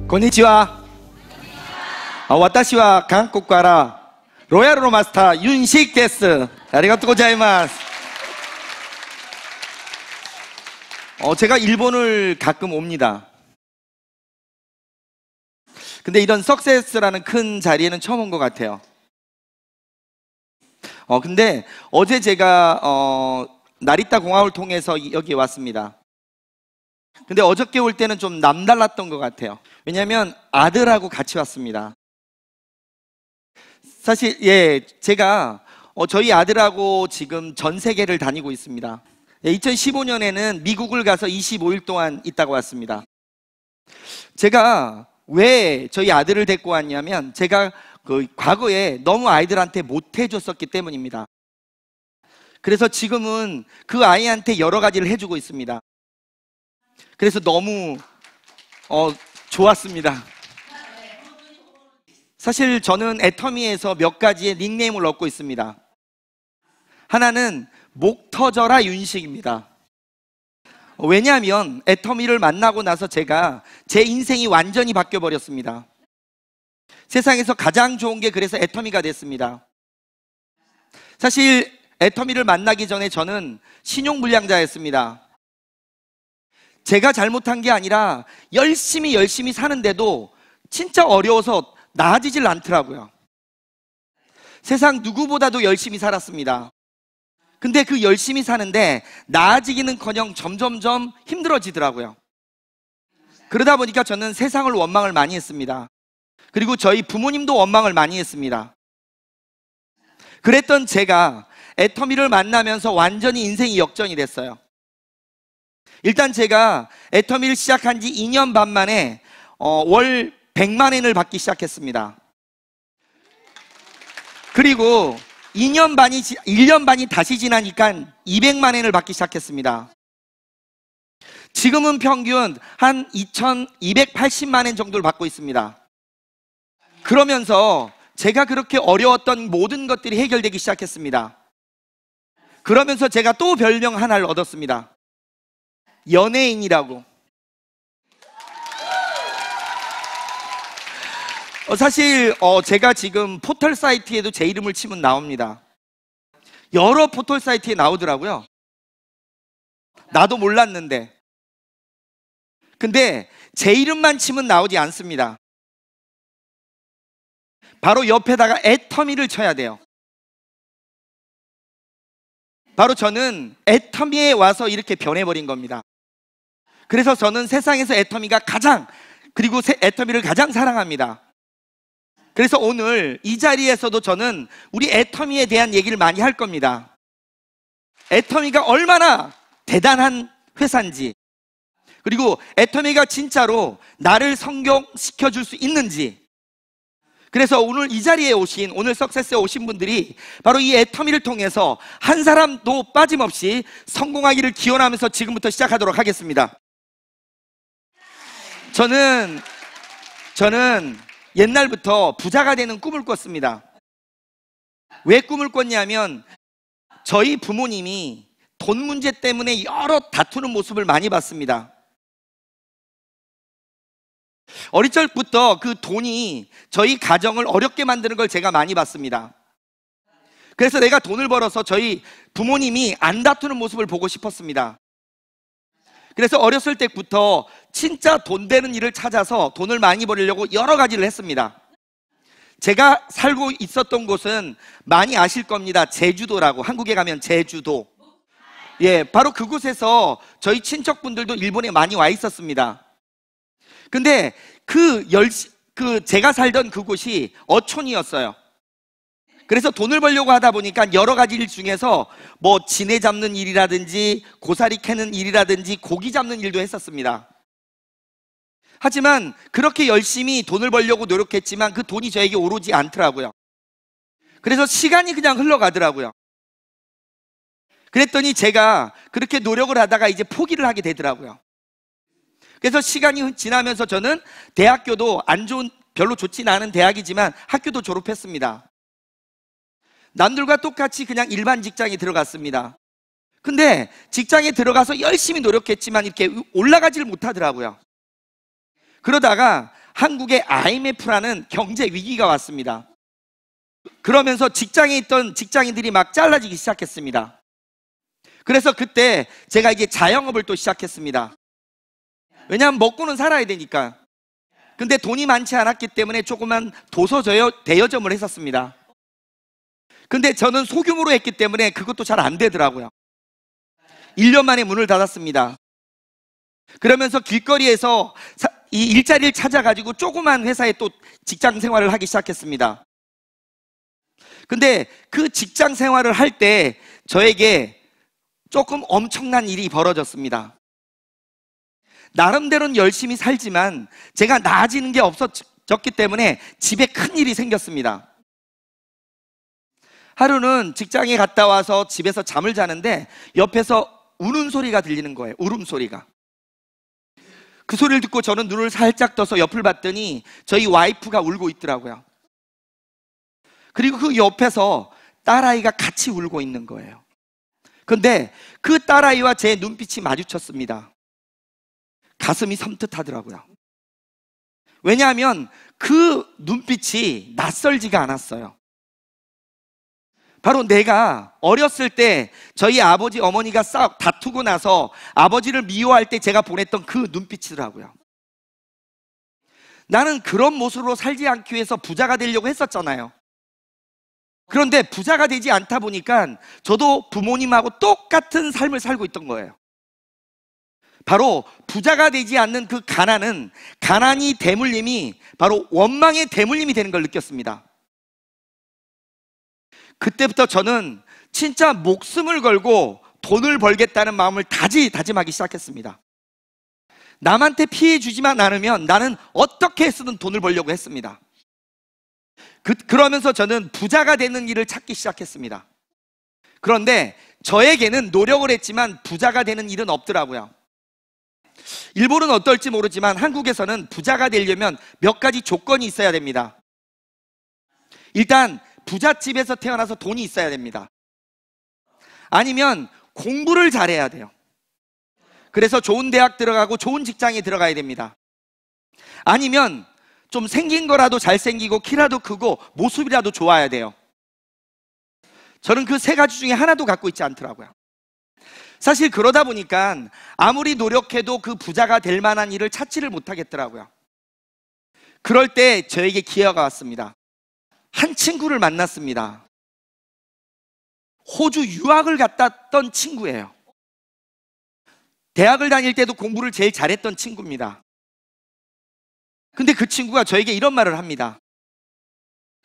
こんにちは。私は韓国からロイヤルのマスターユンシクです。ありがとうございます。제가 일본을 가끔 옵니다. 근데 이런 석세스라는 큰 자리에는 처음 온 것 같아요. 근데 어제 제가 나리타 공항을 통해서 여기 왔습니다. 근데 어저께 올 때는 좀 남달랐던 것 같아요. 왜냐하면 아들하고 같이 왔습니다. 사실 제가 저희 아들하고 지금 전 세계를 다니고 있습니다. 2015년에는 미국을 가서 25일 동안 있다가 왔습니다. 제가 왜 저희 아들을 데리고 왔냐면 제가 과거에 너무 아이들한테 못해줬었기 때문입니다. 그래서 지금은 그 아이한테 여러 가지를 해주고 있습니다. 그래서 너무 좋았습니다. 사실 저는 애터미에서 몇 가지의 닉네임을 얻고 있습니다. 하나는 목 터져라 윤식입니다. 왜냐하면 애터미를 만나고 나서 제가 제 인생이 완전히 바뀌어버렸습니다. 세상에서 가장 좋은 게 그래서 애터미가 됐습니다. 사실 애터미를 만나기 전에 저는 신용불량자였습니다. 제가 잘못한 게 아니라 열심히 사는데도 진짜 어려워서 나아지질 않더라고요. 세상 누구보다도 열심히 살았습니다. 근데 그 열심히 사는데 나아지기는커녕 점점점 힘들어지더라고요. 그러다 보니까 저는 세상을 원망을 많이 했습니다. 그리고 저희 부모님도 원망을 많이 했습니다. 그랬던 제가 애터미를 만나면서 완전히 인생이 역전이 됐어요. 일단 제가 애터미를 시작한 지 2년 반 만에 월 100만 엔을 받기 시작했습니다. 그리고 1년 반이 다시 지나니까 200만 엔을 받기 시작했습니다. 지금은 평균 한 2,280만 엔 정도를 받고 있습니다. 그러면서 제가 그렇게 어려웠던 모든 것들이 해결되기 시작했습니다. 그러면서 제가 또 별명 하나를 얻었습니다. 연예인이라고. 사실 제가 지금 포털 사이트에도 제 이름을 치면 나옵니다. 여러 포털 사이트에 나오더라고요. 나도 몰랐는데. 근데 제 이름만 치면 나오지 않습니다. 바로 옆에다가 애터미를 쳐야 돼요. 바로 저는 애터미에 와서 이렇게 변해버린 겁니다. 그래서 저는 세상에서 애터미가 그리고 애터미를 가장 사랑합니다. 그래서 오늘 이 자리에서도 저는 우리 애터미에 대한 얘기를 많이 할 겁니다. 애터미가 얼마나 대단한 회사인지, 그리고 애터미가 진짜로 나를 성공시켜줄 수 있는지. 그래서 오늘 이 자리에 오늘 석세스에 오신 분들이 바로 이 애터미를 통해서 한 사람도 빠짐없이 성공하기를 기원하면서 지금부터 시작하도록 하겠습니다. 저는 옛날부터 부자가 되는 꿈을 꿨습니다. 왜 꿈을 꿨냐면 저희 부모님이 돈 문제 때문에 여러 다투는 모습을 많이 봤습니다. 어릴 적부터 그 돈이 저희 가정을 어렵게 만드는 걸 제가 많이 봤습니다. 그래서 내가 돈을 벌어서 저희 부모님이 안 다투는 모습을 보고 싶었습니다. 그래서 어렸을 때부터 진짜 돈 되는 일을 찾아서 돈을 많이 벌려고 여러 가지를 했습니다. 제가 살고 있었던 곳은 많이 아실 겁니다. 제주도라고. 한국에 가면 제주도. 바로 그곳에서 저희 친척분들도 일본에 많이 와 있었습니다. 근데 제가 살던 그곳이 어촌이었어요. 그래서 돈을 벌려고 하다 보니까 여러 가지 일 중에서 뭐 지네 잡는 일이라든지 고사리 캐는 일이라든지 고기 잡는 일도 했었습니다. 하지만 그렇게 열심히 돈을 벌려고 노력했지만 그 돈이 저에게 오르지 않더라고요. 그래서 시간이 그냥 흘러가더라고요. 그랬더니 제가 그렇게 노력을 하다가 이제 포기를 하게 되더라고요. 그래서 시간이 지나면서 저는 대학교도 별로 좋지는 않은 대학이지만 학교도 졸업했습니다. 남들과 똑같이 그냥 일반 직장에 들어갔습니다. 근데 직장에 들어가서 열심히 노력했지만 이렇게 올라가지를 못하더라고요. 그러다가 한국에 IMF라는 경제 위기가 왔습니다. 그러면서 직장에 있던 직장인들이 막 잘라지기 시작했습니다. 그래서 그때 제가 이제 자영업을 또 시작했습니다. 왜냐하면 먹고는 살아야 되니까. 근데 돈이 많지 않았기 때문에 조그만 대여점을 했었습니다. 근데 저는 소규모로 했기 때문에 그것도 잘 안 되더라고요. 1년 만에 문을 닫았습니다. 그러면서 길거리에서 이 일자리를 찾아가지고 조그만 회사에 또 직장 생활을 하기 시작했습니다. 근데 그 직장 생활을 할 때 저에게 조금 엄청난 일이 벌어졌습니다. 나름대로는 열심히 살지만 제가 나아지는 게 없어졌기 때문에 집에 큰일이 생겼습니다. 하루는 직장에 갔다 와서 집에서 잠을 자는데 옆에서 우는 소리가 들리는 거예요. 울음소리가. 그 소리를 듣고 저는 눈을 살짝 떠서 옆을 봤더니 저희 와이프가 울고 있더라고요. 그리고 그 옆에서 딸아이가 같이 울고 있는 거예요. 근데 그 딸아이와 제 눈빛이 마주쳤습니다. 가슴이 섬뜩하더라고요. 왜냐하면 그 눈빛이 낯설지가 않았어요. 바로 내가 어렸을 때 저희 아버지 어머니가 다투고 나서 아버지를 미워할 때 제가 보냈던 그 눈빛이더라고요. 나는 그런 모습으로 살지 않기 위해서 부자가 되려고 했었잖아요. 그런데 부자가 되지 않다 보니까 저도 부모님하고 똑같은 삶을 살고 있던 거예요. 바로 부자가 되지 않는 그 가난이 대물림이 바로 원망의 대물림이 되는 걸 느꼈습니다. 그때부터 저는 진짜 목숨을 걸고 돈을 벌겠다는 마음을 다짐하기 시작했습니다. 남한테 피해 주지만 않으면 나는 어떻게 해서든 돈을 벌려고 했습니다. 그러면서 저는 부자가 되는 일을 찾기 시작했습니다. 그런데 저에게는 노력을 했지만 부자가 되는 일은 없더라고요. 일본은 어떨지 모르지만 한국에서는 부자가 되려면 몇 가지 조건이 있어야 됩니다. 일단 부잣집에서 태어나서 돈이 있어야 됩니다. 아니면 공부를 잘해야 돼요. 그래서 좋은 대학 들어가고 좋은 직장에 들어가야 됩니다. 아니면 좀 생긴 거라도 잘생기고 키라도 크고 모습이라도 좋아야 돼요. 저는 그 세 가지 중에 하나도 갖고 있지 않더라고요. 사실 그러다 보니까 아무리 노력해도 그 부자가 될 만한 일을 찾지를 못하겠더라고요. 그럴 때 저에게 기회가 왔습니다. 한 친구를 만났습니다. 호주 유학을 갔다 왔던 친구예요. 대학을 다닐 때도 공부를 제일 잘했던 친구입니다. 근데 그 친구가 저에게 이런 말을 합니다.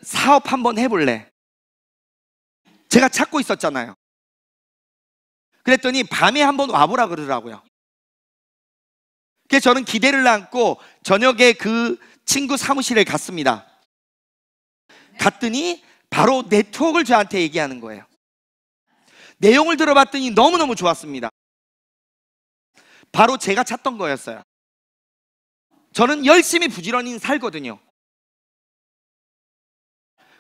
사업 한번 해볼래? 제가 찾고 있었잖아요. 그랬더니 밤에 한번 와보라 그러더라고요. 그래서 저는 기대를 안고 저녁에 그 친구 사무실에 갔습니다. 갔더니 바로 네트워크를 저한테 얘기하는 거예요. 내용을 들어봤더니 너무너무 좋았습니다. 바로 제가 찾던 거였어요. 저는 열심히 부지런히 살거든요.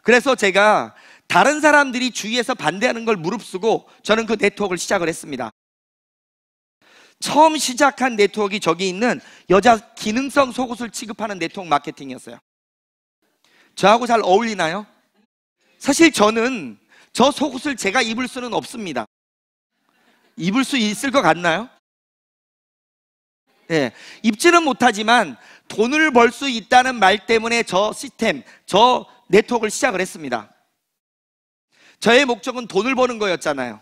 그래서 제가 다른 사람들이 주위에서 반대하는 걸 무릅쓰고 저는 그 네트워크를 시작을 했습니다. 처음 시작한 네트워크가 저기 있는 여자 기능성 속옷을 취급하는 네트워크 마케팅이었어요. 저하고 잘 어울리나요? 사실 저는 저 속옷을 제가 입을 수는 없습니다. 입을 수 있을 것 같나요? 네, 입지는 못하지만 돈을 벌 수 있다는 말 때문에 저 시스템, 저 네트워크를 시작을 했습니다. 저의 목적은 돈을 버는 거였잖아요.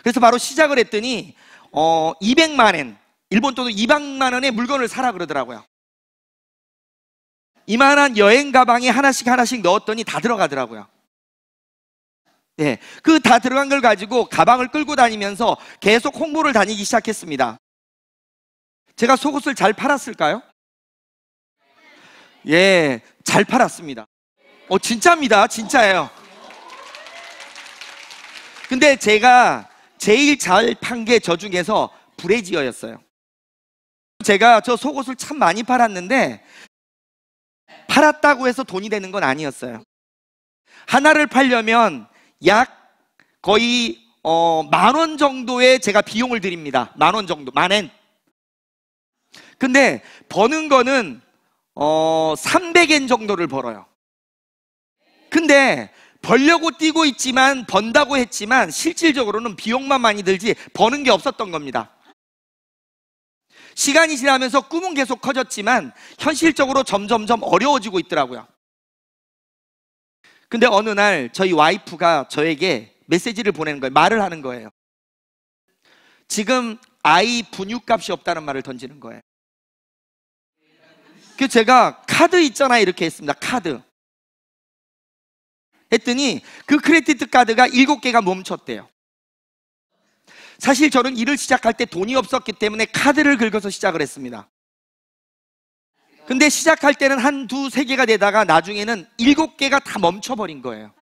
그래서 바로 시작을 했더니 200만 엔, 일본 돈으로 200만 원의 물건을 사라 그러더라고요. 이만한 여행 가방에 하나씩 넣었더니 다 들어가더라고요. 네, 그 다 들어간 걸 가지고 가방을 끌고 다니면서 계속 홍보를 다니기 시작했습니다. 제가 속옷을 잘 팔았을까요? 예, 잘 팔았습니다. 진짜입니다. 진짜예요. 근데 제가 제일 잘 판 게 저 중에서 브래지어였어요. 제가 저 속옷을 참 많이 팔았는데 팔았다고 해서 돈이 되는 건 아니었어요. 하나를 팔려면 약 거의 10,000원 정도의 제가 비용을 드립니다. 10,000원 정도, 10,000엔. 근데 버는 거는 300엔 정도를 벌어요. 근데 벌려고 뛰고 있지만, 번다고 했지만 실질적으로는 비용만 많이 들지 버는 게 없었던 겁니다. 시간이 지나면서 꿈은 계속 커졌지만 현실적으로 점점점 어려워지고 있더라고요. 근데 어느 날 저희 와이프가 저에게 메시지를 보내는 거예요. 말을 하는 거예요. 지금 아이 분유값이 없다는 말을 던지는 거예요. 그래서 제가 카드 있잖아요 이렇게 했습니다. 카드 했더니 그 크레디트 카드가 7개가 멈췄대요. 사실 저는 일을 시작할 때 돈이 없었기 때문에 카드를 긁어서 시작을 했습니다. 근데 시작할 때는 한 두 세 개가 되다가 나중에는 7개가 다 멈춰버린 거예요.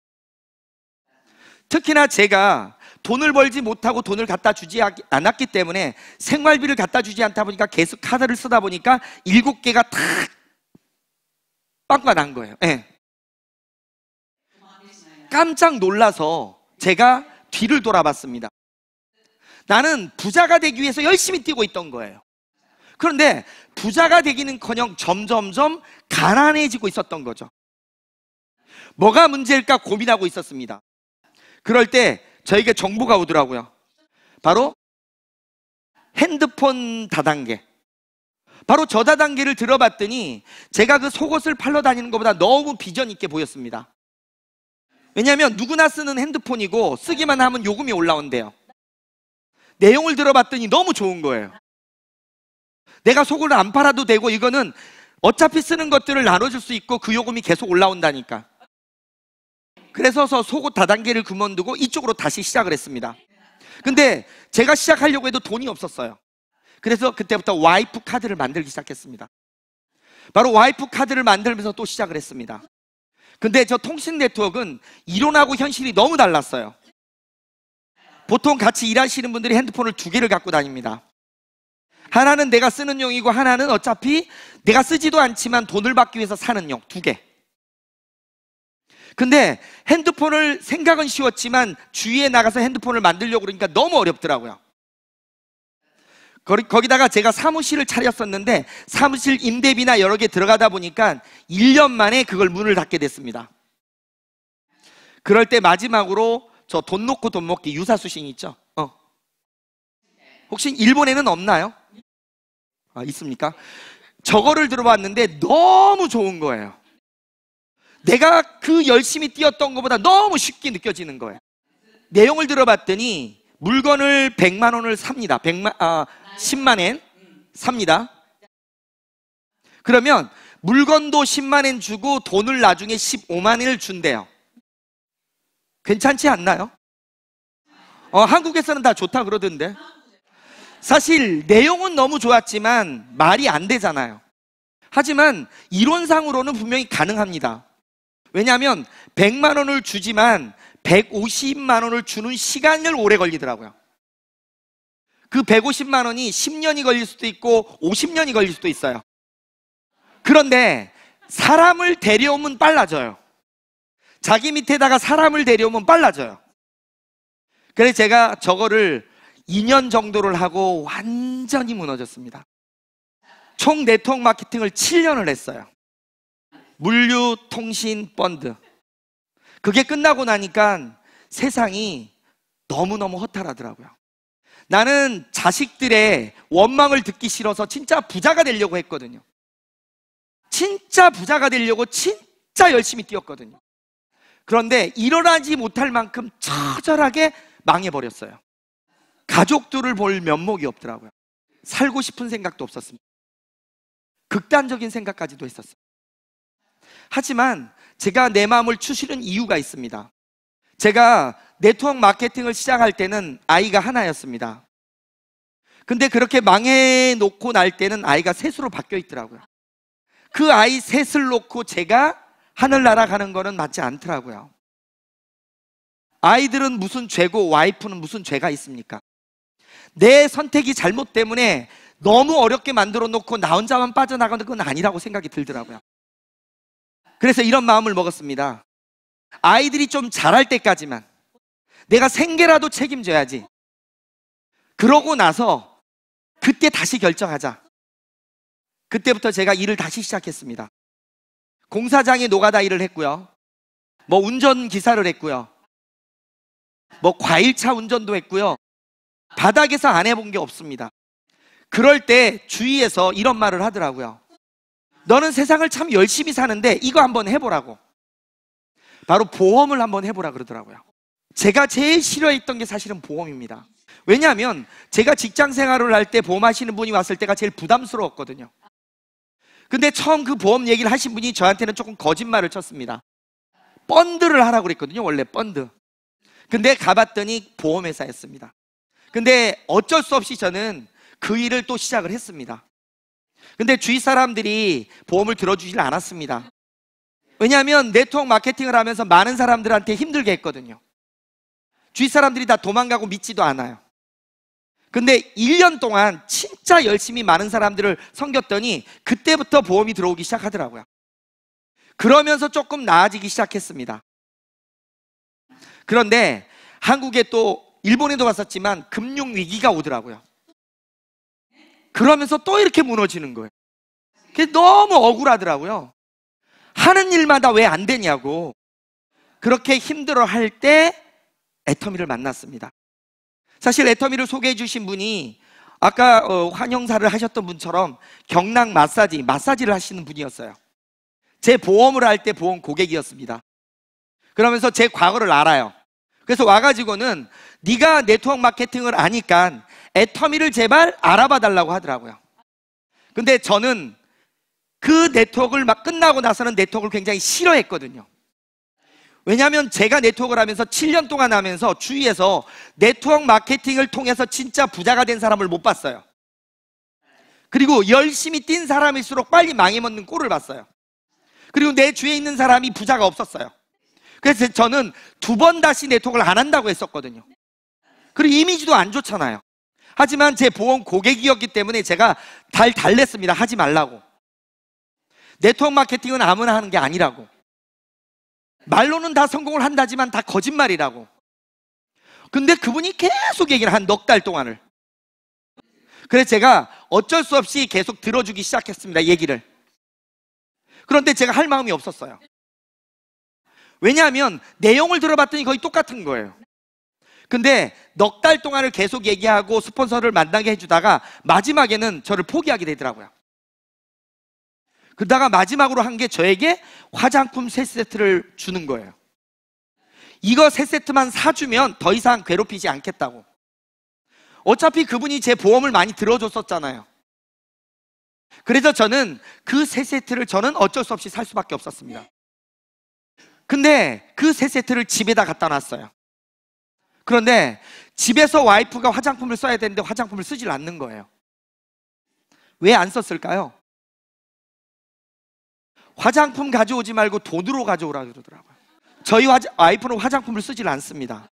특히나 제가 돈을 벌지 못하고 돈을 갖다 주지 않았기 때문에 생활비를 갖다 주지 않다 보니까 계속 카드를 쓰다 보니까 7개가 다 빵꾸가 난 거예요. 네. 깜짝 놀라서 제가 뒤를 돌아봤습니다. 나는 부자가 되기 위해서 열심히 뛰고 있던 거예요. 그런데 부자가 되기는커녕 점점점 가난해지고 있었던 거죠. 뭐가 문제일까 고민하고 있었습니다. 그럴 때 저에게 정보가 오더라고요. 바로 핸드폰 다단계. 바로 저 다단계를 들어봤더니 제가 그 속옷을 팔러 다니는 것보다 너무 비전 있게 보였습니다. 왜냐하면 누구나 쓰는 핸드폰이고 쓰기만 하면 요금이 올라온대요. 내용을 들어봤더니 너무 좋은 거예요. 내가 속을 안 팔아도 되고 이거는 어차피 쓰는 것들을 나눠줄 수 있고 그 요금이 계속 올라온다니까. 그래서 속옷 다단계를 그만두고 이쪽으로 다시 시작을 했습니다. 근데 제가 시작하려고 해도 돈이 없었어요. 그래서 그때부터 와이프 카드를 만들기 시작했습니다. 바로 와이프 카드를 만들면서 또 시작을 했습니다. 근데 저 통신 네트워크는 이론하고 현실이 너무 달랐어요. 보통 같이 일하시는 분들이 핸드폰을 2개를 갖고 다닙니다. 하나는 내가 쓰는 용이고 하나는 어차피 내가 쓰지도 않지만 돈을 받기 위해서 사는 용, 2개. 근데 핸드폰을 생각은 쉬웠지만 주위에 나가서 핸드폰을 만들려고 그러니까 너무 어렵더라고요. 거기다가 제가 사무실을 차렸었는데 사무실 임대비나 여러 개 들어가다 보니까 1년 만에 그걸 문을 닫게 됐습니다. 그럴 때 마지막으로 저 돈 놓고 돈 먹기 유사수신 있죠? 혹시 일본에는 없나요? 있습니까? 저거를 들어봤는데 너무 좋은 거예요. 내가 그 열심히 뛰었던 것보다 너무 쉽게 느껴지는 거예요. 내용을 들어봤더니 물건을 100만 원을 삽니다. 10만 엔 삽니다. 그러면 물건도 10만 엔 주고 돈을 나중에 15만 엔을 준대요. 괜찮지 않나요? 한국에서는 다 좋다 그러던데. 사실 내용은 너무 좋았지만 말이 안 되잖아요. 하지만 이론상으로는 분명히 가능합니다. 왜냐하면 100만 원을 주지만 150만 원을 주는 시간을 오래 걸리더라고요. 그 150만 원이 10년이 걸릴 수도 있고 50년이 걸릴 수도 있어요. 그런데 사람을 데려오면 빨라져요. 자기 밑에다가 사람을 데려오면 빨라져요. 그래서 제가 저거를 2년 정도를 하고 완전히 무너졌습니다. 총 네트워크 마케팅을 7년을 했어요. 물류, 통신, 펀드. 그게 끝나고 나니까 세상이 너무너무 허탈하더라고요. 나는 자식들의 원망을 듣기 싫어서 진짜 부자가 되려고 했거든요. 진짜 부자가 되려고 진짜 열심히 뛰었거든요. 그런데 일어나지 못할 만큼 처절하게 망해버렸어요. 가족들을 볼 면목이 없더라고요. 살고 싶은 생각도 없었습니다. 극단적인 생각까지도 했었어요. 하지만 제가 내 마음을 추스른 이유가 있습니다. 제가 네트워크 마케팅을 시작할 때는 아이가 하나였습니다. 근데 그렇게 망해놓고 날 때는 아이가 셋으로 바뀌어 있더라고요. 그 아이 셋을 놓고 제가 하늘 날아가는 거는 맞지 않더라고요. 아이들은 무슨 죄고 와이프는 무슨 죄가 있습니까? 내 선택이 잘못 때문에 너무 어렵게 만들어 놓고 나 혼자만 빠져나가는 건 아니라고 생각이 들더라고요. 그래서 이런 마음을 먹었습니다. 아이들이 좀 자랄 때까지만 내가 생계라도 책임져야지. 그러고 나서 그때 다시 결정하자. 그때부터 제가 일을 다시 시작했습니다. 공사장에 노가다 일을 했고요. 뭐 운전기사를 했고요. 뭐 과일차 운전도 했고요. 바닥에서 안 해본 게 없습니다. 그럴 때 주위에서 이런 말을 하더라고요. 너는 세상을 참 열심히 사는데 이거 한번 해보라고. 바로 보험을 한번 해보라 그러더라고요. 제가 제일 싫어했던 게 사실은 보험입니다. 왜냐하면 제가 직장 생활을 할 때 보험하시는 분이 왔을 때가 제일 부담스러웠거든요. 근데 처음 그 보험 얘기를 하신 분이 저한테는 조금 거짓말을 쳤습니다. 펀드를 하라고 그랬거든요. 원래 펀드. 근데 가봤더니 보험회사였습니다. 근데 어쩔 수 없이 저는 그 일을 또 시작을 했습니다. 근데 주위 사람들이 보험을 들어주질 않았습니다. 왜냐하면 네트워크 마케팅을 하면서 많은 사람들한테 힘들게 했거든요. 주위 사람들이 다 도망가고 믿지도 않아요. 근데 1년 동안 진짜 열심히 많은 사람들을 섬겼더니 그때부터 보험이 들어오기 시작하더라고요. 그러면서 조금 나아지기 시작했습니다. 그런데 한국에 또 일본에도 갔었지만 금융위기가 오더라고요. 그러면서 또 이렇게 무너지는 거예요. 그게 너무 억울하더라고요. 하는 일마다 왜 안 되냐고. 그렇게 힘들어 할 때 애터미를 만났습니다. 사실 애터미를 소개해 주신 분이 아까 환영사를 하셨던 분처럼 경락 마사지를 하시는 분이었어요. 제 보험을 할 때 보험 고객이었습니다. 그러면서 제 과거를 알아요. 그래서 와가지고는 네가 네트워크 마케팅을 아니까 애터미를 제발 알아봐 달라고 하더라고요. 근데 저는 그 네트워크를 막 끝나고 나서는 네트워크를 굉장히 싫어했거든요. 왜냐하면 제가 네트워크를 하면서 7년 동안 하면서 주위에서 네트워크 마케팅을 통해서 진짜 부자가 된 사람을 못 봤어요. 그리고 열심히 뛴 사람일수록 빨리 망해먹는 꼴을 봤어요. 그리고 내 주위에 있는 사람이 부자가 없었어요. 그래서 저는 2번 다시 네트워크를 안 한다고 했었거든요. 그리고 이미지도 안 좋잖아요. 하지만 제 보험 고객이었기 때문에 제가 달랬습니다. 하지 말라고. 네트워크 마케팅은 아무나 하는 게 아니라고. 말로는 다 성공을 한다지만 다 거짓말이라고. 근데 그분이 계속 얘기를 한 넉 달 동안을. 그래서 제가 어쩔 수 없이 계속 들어주기 시작했습니다. 얘기를. 그런데 제가 할 마음이 없었어요. 왜냐하면 내용을 들어봤더니 거의 똑같은 거예요. 근데 넉 달 동안을 계속 얘기하고 스폰서를 만나게 해주다가 마지막에는 저를 포기하게 되더라고요. 그러다가 마지막으로 한 게 저에게 화장품 3세트를 주는 거예요. 이거 3세트만 사주면 더 이상 괴롭히지 않겠다고. 어차피 그분이 제 보험을 많이 들어줬었잖아요. 그래서 저는 그 3세트를 저는 어쩔 수 없이 살 수밖에 없었습니다. 근데 그 3세트를 집에다 갖다 놨어요. 그런데 집에서 와이프가 화장품을 써야 되는데 화장품을 쓰질 않는 거예요. 왜 안 썼을까요? 화장품 가져오지 말고 돈으로 가져오라 그러더라고요. 저희 와이프는 화장품을 쓰질 않습니다.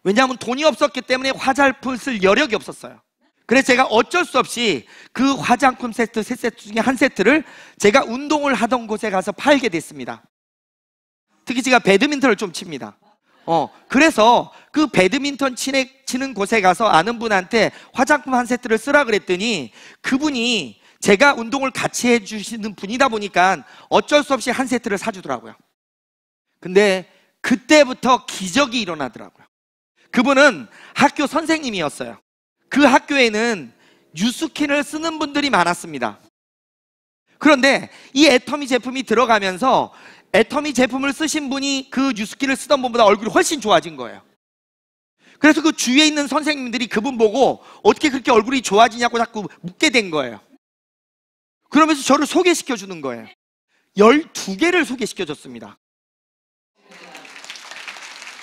왜냐하면 돈이 없었기 때문에 화장품을 쓸 여력이 없었어요. 그래서 제가 어쩔 수 없이 그 화장품 세트 3세트 중에 한 세트를 제가 운동을 하던 곳에 가서 팔게 됐습니다. 특히 제가 배드민턴을 좀 칩니다. 그래서 그 배드민턴 치는 곳에 가서 아는 분한테 화장품 한 세트를 쓰라 그랬더니 그분이 제가 운동을 같이 해주시는 분이다 보니까 어쩔 수 없이 한 세트를 사주더라고요. 근데 그때부터 기적이 일어나더라고요. 그분은 학교 선생님이었어요. 그 학교에는 뉴스킨을 쓰는 분들이 많았습니다. 그런데 이 애터미 제품이 들어가면서 애터미 제품을 쓰신 분이 그 뉴스킨을 쓰던 분보다 얼굴이 훨씬 좋아진 거예요. 그래서 그 주위에 있는 선생님들이 그분 보고 어떻게 그렇게 얼굴이 좋아지냐고 자꾸 묻게 된 거예요. 그러면서 저를 소개시켜 주는 거예요. 12개를 소개시켜 줬습니다.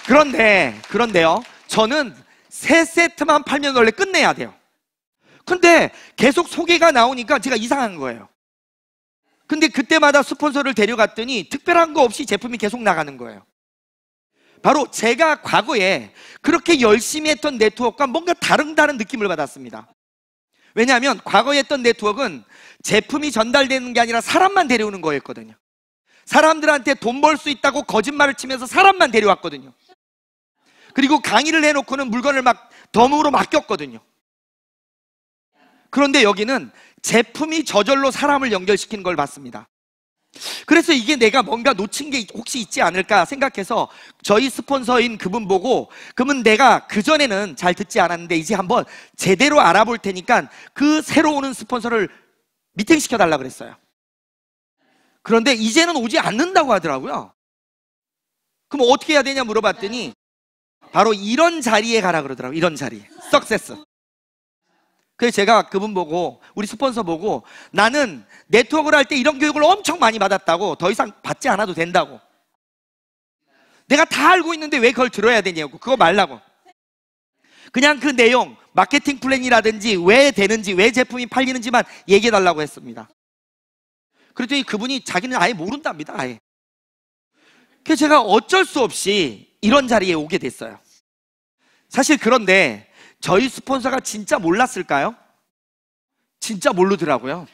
그런데요, 저는 3세트만 팔면 원래 끝내야 돼요. 근데 계속 소개가 나오니까 제가 이상한 거예요. 근데 그때마다 스폰서를 데려갔더니 특별한 거 없이 제품이 계속 나가는 거예요. 바로 제가 과거에 그렇게 열심히 했던 네트워크가 뭔가 다른 느낌을 받았습니다. 왜냐하면 과거에 했던 네트워크는 제품이 전달되는 게 아니라 사람만 데려오는 거였거든요. 사람들한테 돈 벌 수 있다고 거짓말을 치면서 사람만 데려왔거든요. 그리고 강의를 해놓고는 물건을 막 덤으로 맡겼거든요. 그런데 여기는 제품이 저절로 사람을 연결시키는 걸 봤습니다. 그래서 이게 내가 뭔가 놓친 게 혹시 있지 않을까 생각해서 저희 스폰서인 그분 보고, 그러면 내가 그전에는 잘 듣지 않았는데 이제 한번 제대로 알아볼 테니까 그 새로 오는 스폰서를 미팅시켜 달라 그랬어요. 그런데 이제는 오지 않는다고 하더라고요. 그럼 어떻게 해야 되냐 물어봤더니 바로 이런 자리에 가라 그러더라고요. 이런 자리, 석세스. 그래서 제가 그분 보고, 우리 스폰서 보고, 나는 네트워크를 할 때 이런 교육을 엄청 많이 받았다고, 더 이상 받지 않아도 된다고, 내가 다 알고 있는데 왜 그걸 들어야 되냐고, 그거 말라고, 그냥 그 내용, 마케팅 플랜이라든지 왜 되는지, 왜 제품이 팔리는지만 얘기해 달라고 했습니다. 그랬더니 그분이 자기는 아예 모른답니다. 아예. 그래서 제가 어쩔 수 없이 이런 자리에 오게 됐어요. 사실 그런데 저희 스폰서가 진짜 몰랐을까요? 진짜 모르더라고요.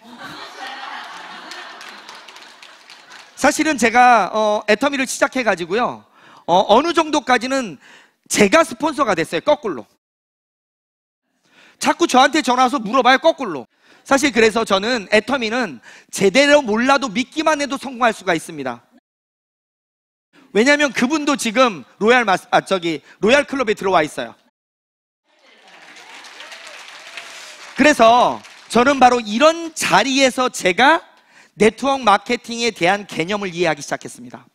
사실은 제가 애터미를 시작해가지고요, 어느 정도까지는 제가 스폰서가 됐어요. 거꾸로. 자꾸 저한테 전화 와서 물어봐요. 거꾸로. 사실 그래서 저는 애터미는 제대로 몰라도 믿기만 해도 성공할 수가 있습니다. 왜냐하면 그분도 지금 로얄 클럽에 들어와 있어요. 그래서 저는 바로 이런 자리에서 제가 네트워크 마케팅에 대한 개념을 이해하기 시작했습니다.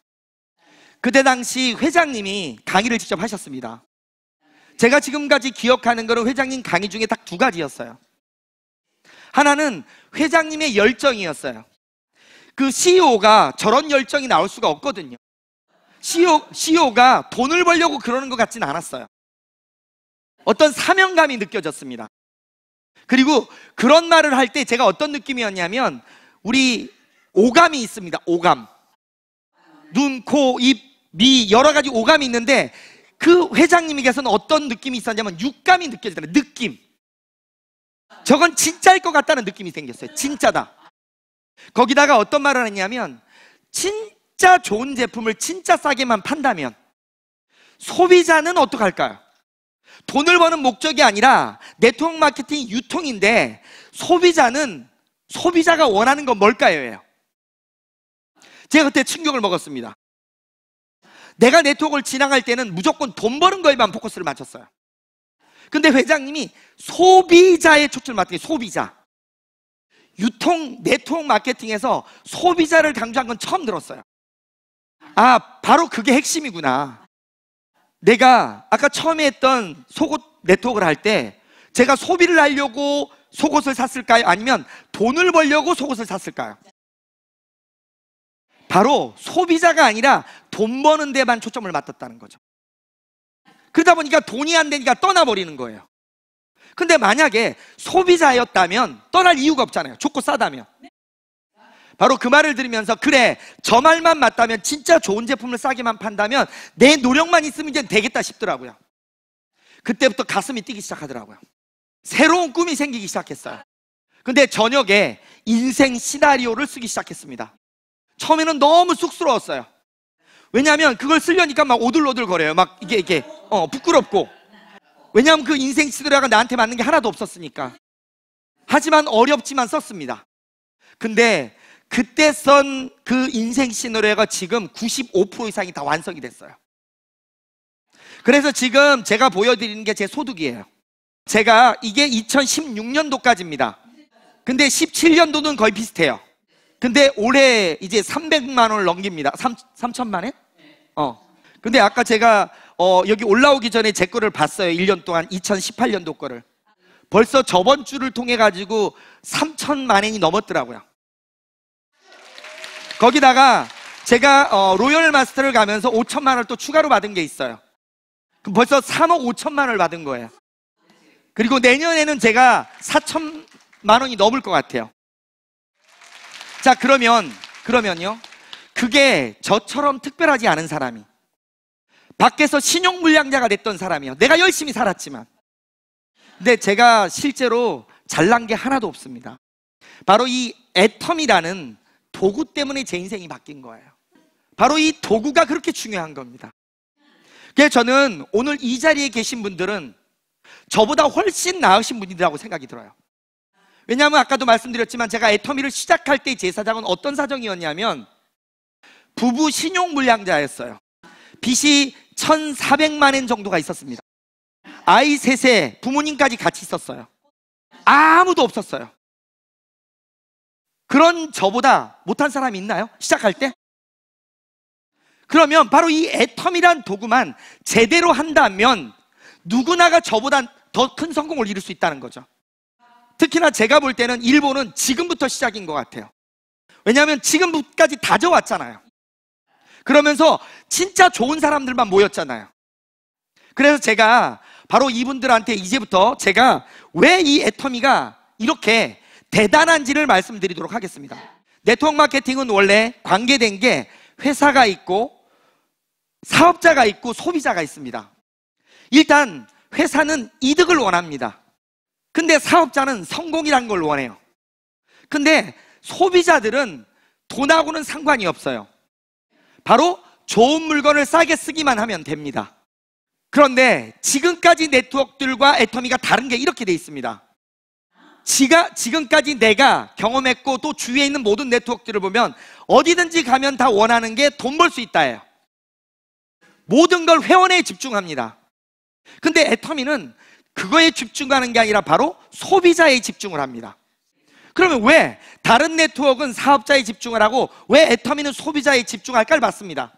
그때 당시 회장님이 강의를 직접 하셨습니다. 제가 지금까지 기억하는 거는 회장님 강의 중에 딱 두 가지였어요. 하나는 회장님의 열정이었어요. 그 CEO가 저런 열정이 나올 수가 없거든요. CEO가 돈을 벌려고 그러는 것 같지는 않았어요. 어떤 사명감이 느껴졌습니다. 그리고 그런 말을 할 때 제가 어떤 느낌이었냐면, 우리 오감이 있습니다. 오감. 눈, 코, 입, 미, 여러 가지 오감이 있는데 그 회장님에게서는 어떤 느낌이 있었냐면 육감이 느껴지더라고요. 느낌. 저건 진짜일 것 같다는 느낌이 생겼어요. 진짜다. 거기다가 어떤 말을 했냐면, 진짜 좋은 제품을 진짜 싸게만 판다면 소비자는 어떡할까요? 돈을 버는 목적이 아니라 네트워크 마케팅이 유통인데, 소비자가 원하는 건 뭘까요? 제가 그때 충격을 먹었습니다. 내가 네트워크를 진행할 때는 무조건 돈 버는 거에만 포커스를 맞췄어요. 근데 회장님이 소비자에 초점을 맞춘 게, 소비자. 네트워크 마케팅에서 소비자를 강조한 건 처음 들었어요. 아, 바로 그게 핵심이구나. 내가 아까 처음에 했던 속옷 네트워크를 할 때 제가 소비를 하려고 속옷을 샀을까요? 아니면 돈을 벌려고 속옷을 샀을까요? 바로 소비자가 아니라 돈 버는 데만 초점을 맞췄다는 거죠. 그러다 보니까 돈이 안 되니까 떠나버리는 거예요. 근데 만약에 소비자였다면 떠날 이유가 없잖아요. 좋고 싸다면. 바로 그 말을 들으면서, 그래, 저 말만 맞다면, 진짜 좋은 제품을 싸게만 판다면 내 노력만 있으면 이제 되겠다 싶더라고요. 그때부터 가슴이 뛰기 시작하더라고요. 새로운 꿈이 생기기 시작했어요. 근데 저녁에 인생 시나리오를 쓰기 시작했습니다. 처음에는 너무 쑥스러웠어요. 왜냐하면 그걸 쓰려니까 막 오들오들 거려요. 막 이게 부끄럽고. 왜냐하면 그 인생 시나리오가 나한테 맞는 게 하나도 없었으니까. 하지만 어렵지만 썼습니다. 근데 그때 쓴 그 인생 시나리오가 지금 95% 이상이 다 완성이 됐어요. 그래서 지금 제가 보여드리는 게 제 소득이에요. 제가 이게 2016년도까지입니다. 근데 17년도는 거의 비슷해요. 근데 올해 이제 300만 원을 넘깁니다. 3천만 원? 근데 아까 제가 여기 올라오기 전에 제 거를 봤어요. 1년 동안 2018년도 거를. 벌써 저번 주를 통해 가지고 3천만 원이 넘었더라고요. 거기다가 제가 로열 마스터를 가면서 5천만 원을 또 추가로 받은 게 있어요. 그럼 벌써 3억 5천만 원을 받은 거예요. 그리고 내년에는 제가 4천만 원이 넘을 것 같아요. 자, 그러면요, 그게 저처럼 특별하지 않은 사람이, 밖에서 신용불량자가 됐던 사람이요, 내가 열심히 살았지만, 근데 제가 실제로 잘난 게 하나도 없습니다. 바로 이 애텀이라는 도구 때문에 제 인생이 바뀐 거예요. 바로 이 도구가 그렇게 중요한 겁니다. 그래서 저는 오늘 이 자리에 계신 분들은 저보다 훨씬 나으신 분이라고 생각이 들어요. 왜냐하면 아까도 말씀드렸지만 제가 애터미를 시작할 때 제 사정은 어떤 사정이었냐면 부부 신용불량자였어요. 빚이 1,400만 엔 정도가 있었습니다. 아이 셋에 부모님까지 같이 있었어요. 아무도 없었어요. 그런 저보다 못한 사람이 있나요? 시작할 때? 그러면 바로 이 애터미란 도구만 제대로 한다면 누구나가 저보다 더 큰 성공을 이룰 수 있다는 거죠. 특히나 제가 볼 때는 일본은 지금부터 시작인 것 같아요. 왜냐하면 지금까지 다져왔잖아요. 그러면서 진짜 좋은 사람들만 모였잖아요. 그래서 제가 바로 이분들한테 이제부터 제가 왜 이 애터미가 이렇게 대단한지를 말씀드리도록 하겠습니다. 네트워크 마케팅은 원래 관계된 게 회사가 있고 사업자가 있고 소비자가 있습니다. 일단 회사는 이득을 원합니다. 근데 사업자는 성공이라는 걸 원해요. 근데 소비자들은 돈하고는 상관이 없어요. 바로 좋은 물건을 싸게 쓰기만 하면 됩니다. 그런데 지금까지 네트워크들과 애터미가 다른 게 이렇게 돼 있습니다. 지금까지 내가 경험했고 또 주위에 있는 모든 네트워크들을 보면 어디든지 가면 다 원하는 게 돈 벌 수 있다예요. 모든 걸 회원에 집중합니다. 근데 애터미는 그거에 집중하는 게 아니라 바로 소비자에 집중을 합니다. 그러면 왜 다른 네트워크는 사업자에 집중을 하고 왜 애터미는 소비자에 집중할까를 봤습니다.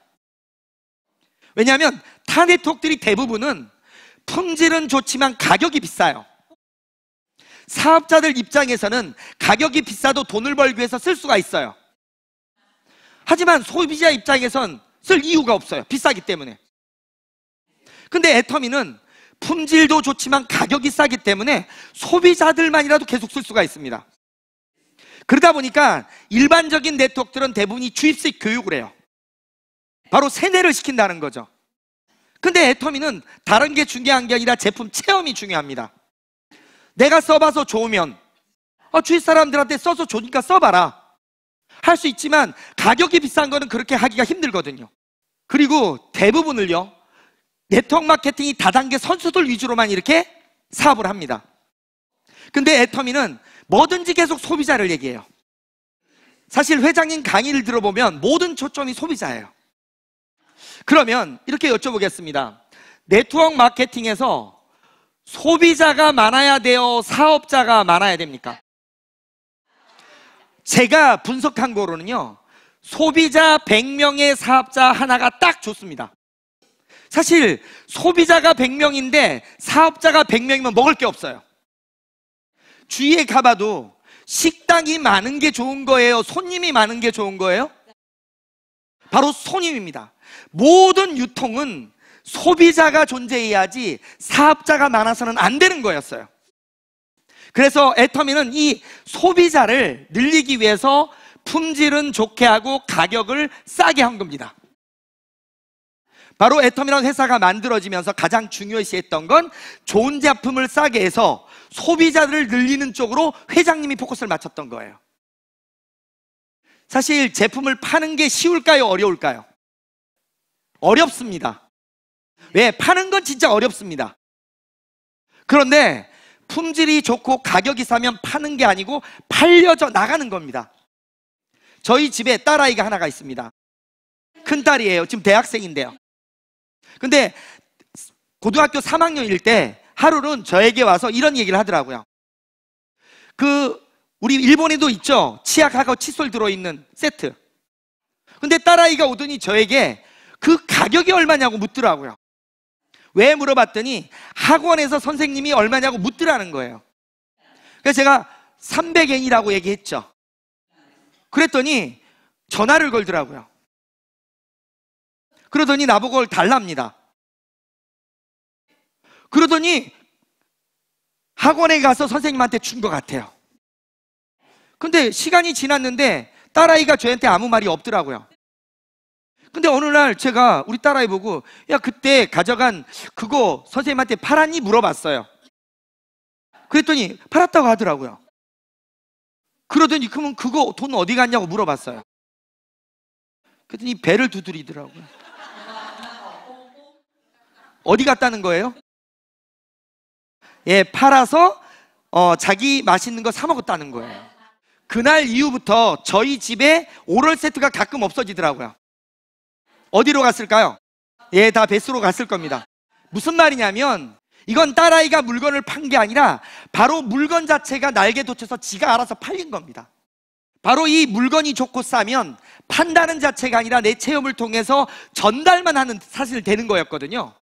왜냐하면 타 네트워크들이 대부분은 품질은 좋지만 가격이 비싸요. 사업자들 입장에서는 가격이 비싸도 돈을 벌기 위해서 쓸 수가 있어요. 하지만 소비자 입장에선 쓸 이유가 없어요. 비싸기 때문에. 근데 애터미는 품질도 좋지만 가격이 싸기 때문에 소비자들만이라도 계속 쓸 수가 있습니다. 그러다 보니까 일반적인 네트워크들은 대부분이 주입식 교육을 해요. 바로 세뇌를 시킨다는 거죠. 근데 애터미는 다른 게 중요한 게 아니라 제품 체험이 중요합니다. 내가 써봐서 좋으면 주위 사람들한테 써서 좋으니까 써봐라 할 수 있지만 가격이 비싼 거는 그렇게 하기가 힘들거든요. 그리고 대부분을요 네트워크 마케팅이 다단계 선수들 위주로만 이렇게 사업을 합니다. 근데 애터미는 뭐든지 계속 소비자를 얘기해요. 사실 회장님 강의를 들어보면 모든 초점이 소비자예요. 그러면 이렇게 여쭤보겠습니다. 네트워크 마케팅에서 소비자가 많아야 돼요? 사업자가 많아야 됩니까? 제가 분석한 거로는요 소비자 100명의 사업자 하나가 딱 좋습니다. 사실 소비자가 100명인데 사업자가 100명이면 먹을 게 없어요. 주위에 가봐도 식당이 많은 게 좋은 거예요? 손님이 많은 게 좋은 거예요? 바로 손님입니다. 모든 유통은 소비자가 존재해야지 사업자가 많아서는 안 되는 거였어요. 그래서 애터미는 이 소비자를 늘리기 위해서 품질은 좋게 하고 가격을 싸게 한 겁니다. 바로 애터미라는 회사가 만들어지면서 가장 중요시했던 건 좋은 제품을 싸게 해서 소비자들을 늘리는 쪽으로 회장님이 포커스를 맞췄던 거예요. 사실 제품을 파는 게 쉬울까요? 어려울까요? 어렵습니다. 왜? 파는 건 진짜 어렵습니다. 그런데 품질이 좋고 가격이 싸면 파는 게 아니고 팔려져 나가는 겁니다. 저희 집에 딸아이가 하나가 있습니다. 큰딸이에요. 지금 대학생인데요. 근데 고등학교 3학년일 때 하루는 저에게 와서 이런 얘기를 하더라고요. 우리 일본에도 있죠. 치약하고 칫솔 들어있는 세트. 근데 딸아이가 오더니 저에게 그 가격이 얼마냐고 묻더라고요. 왜 물어봤더니 학원에서 선생님이 얼마냐고 묻더라는 거예요. 그래서 제가 300엔이라고 얘기했죠. 그랬더니 전화를 걸더라고요. 그러더니 나보고 그걸 달랍니다. 그러더니 학원에 가서 선생님한테 준 것 같아요. 근데 시간이 지났는데 딸아이가 저한테 아무 말이 없더라고요. 근데 어느 날 제가 우리 딸아이 보고 야 그때 가져간 그거 선생님한테 팔았니? 물어봤어요. 그랬더니 팔았다고 하더라고요. 그러더니 그러면 그거 돈 어디 갔냐고 물어봤어요. 그랬더니 배를 두드리더라고요. 어디 갔다는 거예요? 예, 팔아서 자기 맛있는 거 사 먹었다는 거예요. 그날 이후부터 저희 집에 오럴 세트가 가끔 없어지더라고요. 어디로 갔을까요? 예, 다 뱃수로 갔을 겁니다. 무슨 말이냐면 이건 딸아이가 물건을 판 게 아니라 바로 물건 자체가 날개 돋쳐서 지가 알아서 팔린 겁니다. 바로 이 물건이 좋고 싸면 판다는 자체가 아니라 내 체험을 통해서 전달만 하는 사실 되는 거였거든요.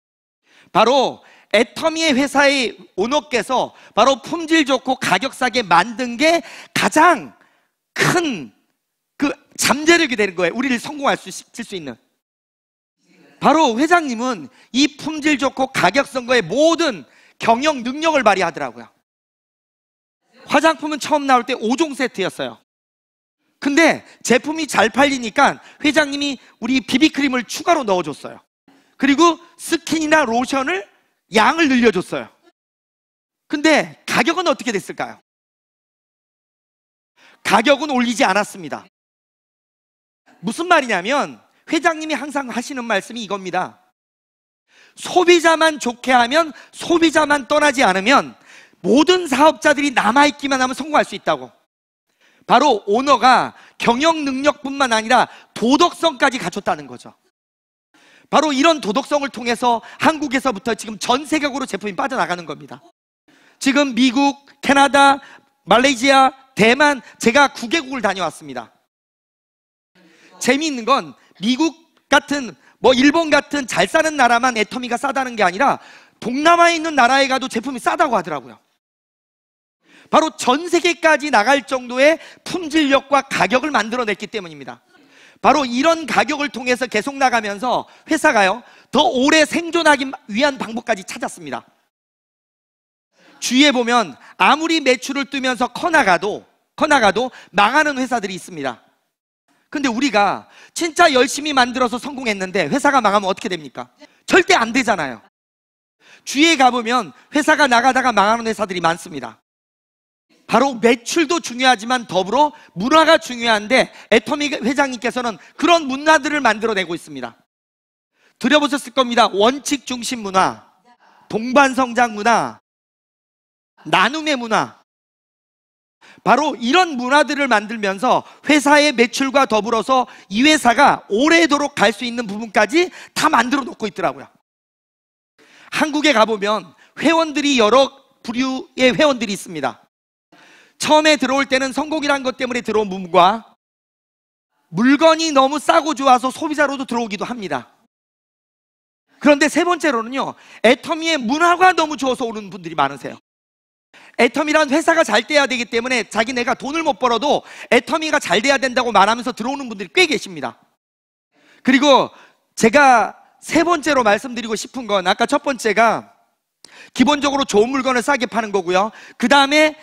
바로 애터미의 회사의 오너께서 바로 품질 좋고 가격 싸게 만든 게 가장 큰 그 잠재력이 되는 거예요. 우리를 성공할 수 있는. 바로 회장님은 이 품질 좋고 가격 싼 거에 모든 경영 능력을 발휘하더라고요. 화장품은 처음 나올 때 5종 세트였어요. 근데 제품이 잘 팔리니까 회장님이 우리 비비크림을 추가로 넣어줬어요. 그리고 스킨이나 로션을 양을 늘려줬어요. 근데 가격은 어떻게 됐을까요? 가격은 올리지 않았습니다. 무슨 말이냐면 회장님이 항상 하시는 말씀이 이겁니다. 소비자만 좋게 하면, 소비자만 떠나지 않으면 모든 사업자들이 남아있기만 하면 성공할 수 있다고. 바로 오너가 경영 능력뿐만 아니라 도덕성까지 갖췄다는 거죠. 바로 이런 도덕성을 통해서 한국에서부터 지금 전 세계적으로 제품이 빠져나가는 겁니다. 지금 미국, 캐나다, 말레이시아, 대만, 제가 9개국을 다녀왔습니다. 재미있는 건 미국 같은 일본 같은 잘 사는 나라만 애터미가 싸다는 게 아니라 동남아에 있는 나라에 가도 제품이 싸다고 하더라고요. 바로 전 세계까지 나갈 정도의 품질력과 가격을 만들어냈기 때문입니다. 바로 이런 가격을 통해서 계속 나가면서 회사가요, 더 오래 생존하기 위한 방법까지 찾았습니다. 주위에 보면 아무리 매출을 뜨면서 커나가도 망하는 회사들이 있습니다. 근데 우리가 진짜 열심히 만들어서 성공했는데 회사가 망하면 어떻게 됩니까? 절대 안 되잖아요. 주위에 가보면 회사가 나가다가 망하는 회사들이 많습니다. 바로 매출도 중요하지만 더불어 문화가 중요한데 애터미 회장님께서는 그런 문화들을 만들어내고 있습니다. 들어보셨을 겁니다. 원칙 중심 문화, 동반성장 문화, 나눔의 문화. 바로 이런 문화들을 만들면서 회사의 매출과 더불어서 이 회사가 오래도록 갈 수 있는 부분까지 다 만들어 놓고 있더라고요. 한국에 가보면 회원들이 여러 부류의 회원들이 있습니다. 처음에 들어올 때는 성공이라는 것 때문에 들어온 분과 물건이 너무 싸고 좋아서 소비자로도 들어오기도 합니다. 그런데 세 번째로는요, 애터미의 문화가 너무 좋아서 오는 분들이 많으세요. 애터미란 회사가 잘 돼야 되기 때문에 자기네가 돈을 못 벌어도 애터미가 잘 돼야 된다고 말하면서 들어오는 분들이 꽤 계십니다. 그리고 제가 세 번째로 말씀드리고 싶은 건, 아까 첫 번째가 기본적으로 좋은 물건을 싸게 파는 거고요, 그 다음에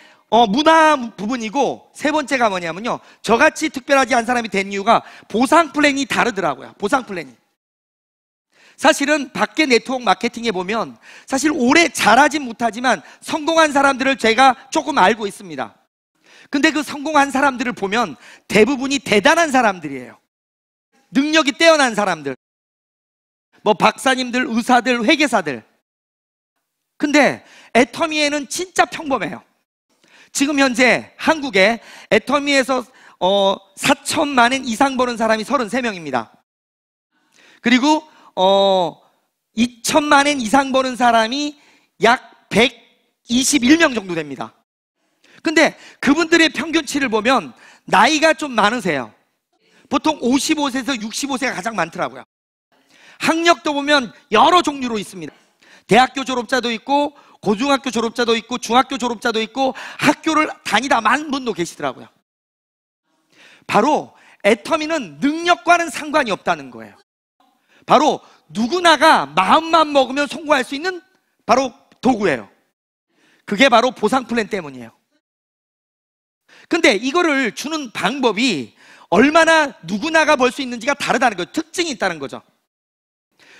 문화 부분이고, 세 번째가 뭐냐면요, 저같이 특별하지 않은 사람이 된 이유가 보상 플랜이 다르더라고요. 보상 플랜이. 사실은 밖에 네트워크 마케팅에 보면 사실 오래 잘하진 못하지만 성공한 사람들을 제가 조금 알고 있습니다. 근데 그 성공한 사람들을 보면 대부분이 대단한 사람들이에요. 능력이 뛰어난 사람들, 박사님들, 의사들, 회계사들. 근데 애터미에는 진짜 평범해요. 지금 현재 한국에 애터미에서 4천만 원 이상 버는 사람이 33명입니다. 그리고 2천만 원 이상 버는 사람이 약 121명 정도 됩니다. 근데 그분들의 평균치를 보면 나이가 좀 많으세요. 보통 55세에서 65세가 가장 많더라고요. 학력도 보면 여러 종류로 있습니다. 대학교 졸업자도 있고, 고등학교 졸업자도 있고, 중학교 졸업자도 있고, 학교를 다니다 만 분도 계시더라고요. 바로 애터미는 능력과는 상관이 없다는 거예요. 바로 누구나가 마음만 먹으면 성공할 수 있는 바로 도구예요. 그게 바로 보상 플랜 때문이에요. 근데 이거를 주는 방법이 얼마나 누구나가 벌 수 있는지가 다르다는 거예요. 특징이 있다는 거죠.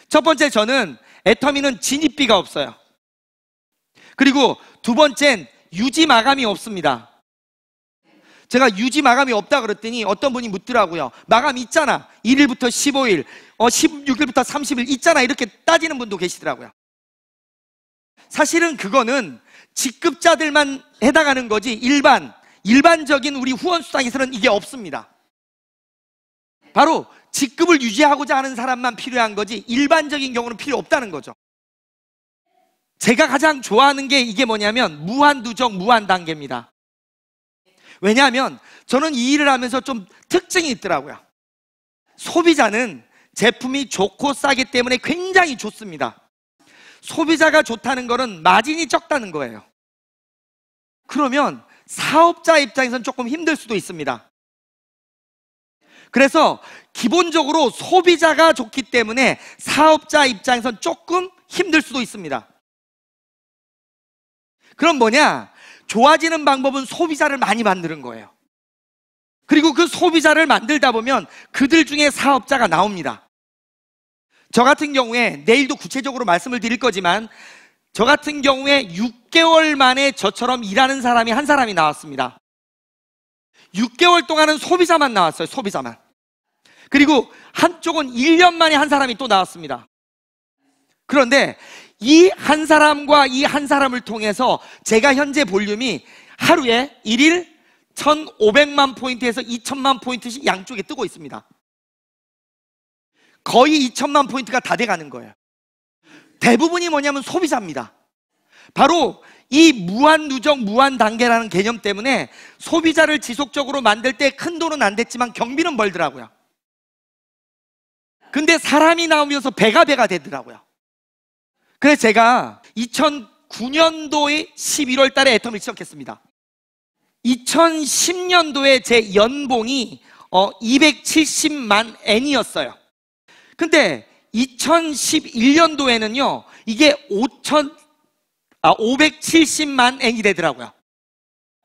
첫 번째, 저는 애터미는 진입비가 없어요. 그리고 두 번째는 유지 마감이 없습니다. 제가 유지 마감이 없다 그랬더니 어떤 분이 묻더라고요. 마감 있잖아. 1일부터 15일, 16일부터 30일 있잖아. 이렇게 따지는 분도 계시더라고요. 사실은 그거는 직급자들만 해당하는 거지 일반적인 우리 후원수당에서는 이게 없습니다. 바로 직급을 유지하고자 하는 사람만 필요한 거지 일반적인 경우는 필요 없다는 거죠. 제가 가장 좋아하는 게 이게 뭐냐면 무한누적 무한단계입니다. 왜냐하면 저는 이 일을 하면서 좀 특징이 있더라고요. 소비자는 제품이 좋고 싸기 때문에 굉장히 좋습니다. 소비자가 좋다는 거는 마진이 적다는 거예요. 그러면 사업자 입장에서는 조금 힘들 수도 있습니다. 그래서 기본적으로 소비자가 좋기 때문에 사업자 입장에서는 조금 힘들 수도 있습니다. 그럼 뭐냐? 좋아지는 방법은 소비자를 많이 만드는 거예요. 그리고 그 소비자를 만들다 보면 그들 중에 사업자가 나옵니다. 저 같은 경우에 내일도 구체적으로 말씀을 드릴 거지만 저 같은 경우에 6개월 만에 저처럼 일하는 사람이 한 사람이 나왔습니다. 6개월 동안은 소비자만 나왔어요. 소비자만. 그리고 한쪽은 1년 만에 한 사람이 또 나왔습니다. 그런데 이 한 사람과 이 한 사람을 통해서 제가 현재 볼륨이 하루에 1일 1,500만 포인트에서 2,000만 포인트씩 양쪽에 뜨고 있습니다. 거의 2,000만 포인트가 다 돼가는 거예요. 대부분이 뭐냐면 소비자입니다. 바로 이 무한누적 무한단계라는 개념 때문에 소비자를 지속적으로 만들 때 큰 돈은 안 됐지만 경비는 벌더라고요. 근데 사람이 나오면서 배가 되더라고요. 그래서 제가 2009년도에 11월 달에 애텀을 시작했습니다. 2010년도에 제 연봉이 270만 엔이었어요. 근데 2011년도에는요 이게 570만 엔이 되더라고요.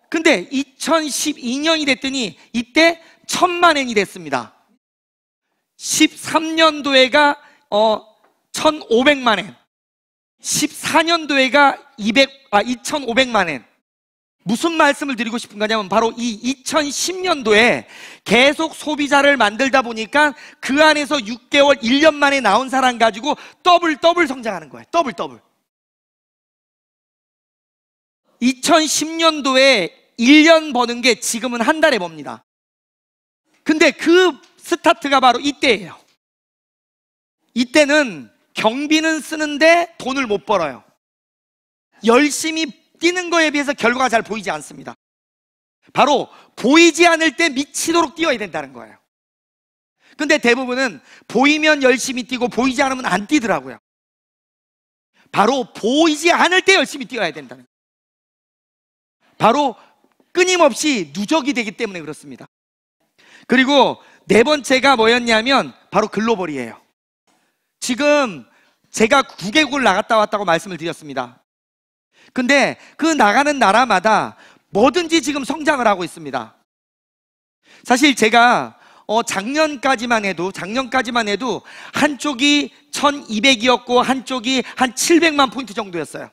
근데 2012년이 됐더니 이때 1000만 엔이 됐습니다. 13년도에가 1500만 엔, 14년도에가 2500만 엔. 무슨 말씀을 드리고 싶은 거냐면 바로 이 2010년도에 계속 소비자를 만들다 보니까 그 안에서 6개월, 1년 만에 나온 사람 가지고 더블 성장하는 거예요. 더블. 2010년도에 1년 버는 게 지금은 한 달에 법니다. 근데 그 스타트가 바로 이때예요. 이때는 경비는 쓰는데 돈을 못 벌어요. 열심히 뛰는 거에 비해서 결과가 잘 보이지 않습니다. 바로 보이지 않을 때 미치도록 뛰어야 된다는 거예요. 근데 대부분은 보이면 열심히 뛰고 보이지 않으면 안 뛰더라고요. 바로 보이지 않을 때 열심히 뛰어야 된다는 거예요. 바로 끊임없이 누적이 되기 때문에 그렇습니다. 그리고 네 번째가 뭐였냐면 바로 글로벌이에요. 지금 제가 9개국을 나갔다 왔다고 말씀을 드렸습니다. 근데 그 나가는 나라마다 뭐든지 지금 성장을 하고 있습니다. 사실 제가 작년까지만 해도 한쪽이 1200이었고 한쪽이 한 700만 포인트 정도였어요.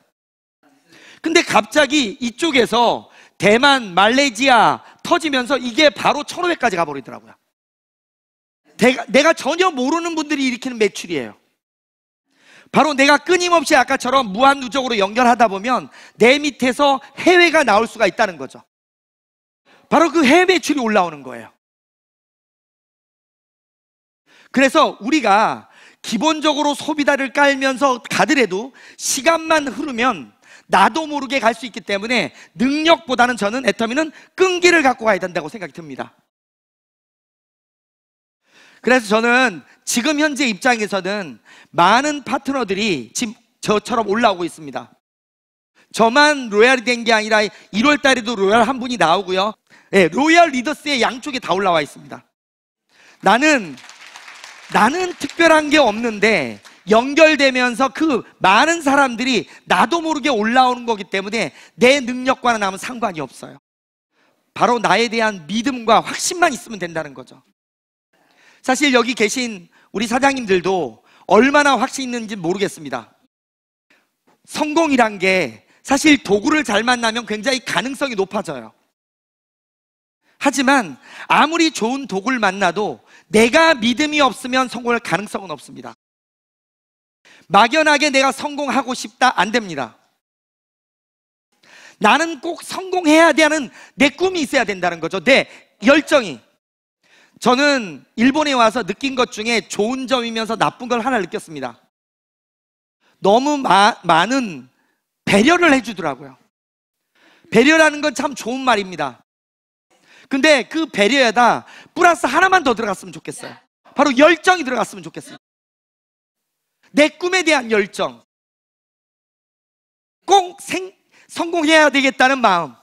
근데 갑자기 이쪽에서 대만, 말레이시아 터지면서 이게 바로 1500까지 가버리더라고요. 내가 전혀 모르는 분들이 일으키는 매출이에요. 바로 내가 끊임없이 아까처럼 무한누적으로 연결하다 보면 내 밑에서 해외가 나올 수가 있다는 거죠. 바로 그 해외 매출이 올라오는 거예요. 그래서 우리가 기본적으로 소비자를 깔면서 가더라도 시간만 흐르면 나도 모르게 갈 수 있기 때문에 능력보다는 저는 애터미는 끈기를 갖고 가야 된다고 생각이 듭니다. 그래서 저는 지금 현재 입장에서는 많은 파트너들이 지금 저처럼 올라오고 있습니다. 저만 로얄이 된 게 아니라 1월 달에도 로얄 한 분이 나오고요. 네, 로얄 리더스의 양쪽에 다 올라와 있습니다. 나는 특별한 게 없는데 연결되면서 그 많은 사람들이 나도 모르게 올라오는 거기 때문에 내 능력과는 아무 상관이 없어요. 바로 나에 대한 믿음과 확신만 있으면 된다는 거죠. 사실 여기 계신 우리 사장님들도 얼마나 확신 있는지 모르겠습니다. 성공이란 게 사실 도구를 잘 만나면 굉장히 가능성이 높아져요. 하지만 아무리 좋은 도구를 만나도 내가 믿음이 없으면 성공할 가능성은 없습니다. 막연하게 내가 성공하고 싶다 안 됩니다. 나는 꼭 성공해야 되는 내 꿈이 있어야 된다는 거죠. 내 열정이. 저는 일본에 와서 느낀 것 중에 좋은 점이면서 나쁜 걸 하나 느꼈습니다. 너무 많은 배려를 해주더라고요. 배려라는 건 참 좋은 말입니다. 근데 그 배려에다 플러스 하나만 더 들어갔으면 좋겠어요. 바로 열정이 들어갔으면 좋겠어요. 내 꿈에 대한 열정. 꼭 성공해야 되겠다는 마음.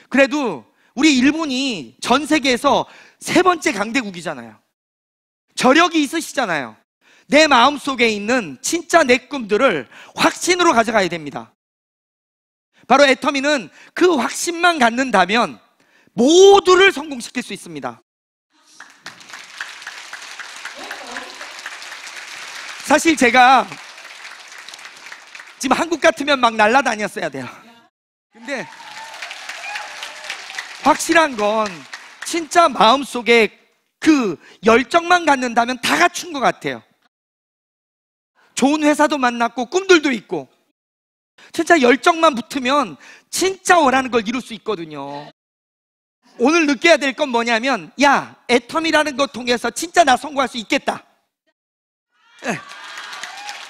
그래도 우리 일본이 전 세계에서 3번째 강대국이잖아요. 저력이 있으시잖아요. 내 마음속에 있는 진짜 내 꿈들을 확신으로 가져가야 됩니다. 바로 애터미는 그 확신만 갖는다면 모두를 성공시킬 수 있습니다. 사실 제가 지금 한국 같으면 막 날아다녔어야 돼요. 근데 확실한 건 진짜 마음속에 그 열정만 갖는다면 다 갖춘 것 같아요. 좋은 회사도 만났고 꿈들도 있고, 진짜 열정만 붙으면 진짜 원하는 걸 이룰 수 있거든요. 오늘 느껴야 될 건 뭐냐면, 야, 애터미라는 것 통해서 진짜 나 성공할 수 있겠다.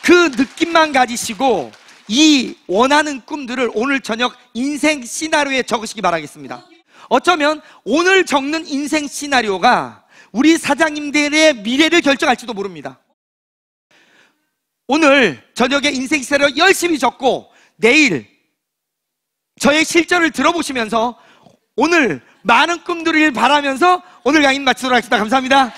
그 느낌만 가지시고 이 원하는 꿈들을 오늘 저녁 인생 시나리오에 적으시기 바라겠습니다. 어쩌면 오늘 적는 인생 시나리오가 우리 사장님들의 미래를 결정할지도 모릅니다. 오늘 저녁에 인생 시나리오 열심히 적고 내일 저의 실전을 들어보시면서 오늘 많은 꿈들을 바라면서 오늘 강의 마치도록 하겠습니다. 감사합니다.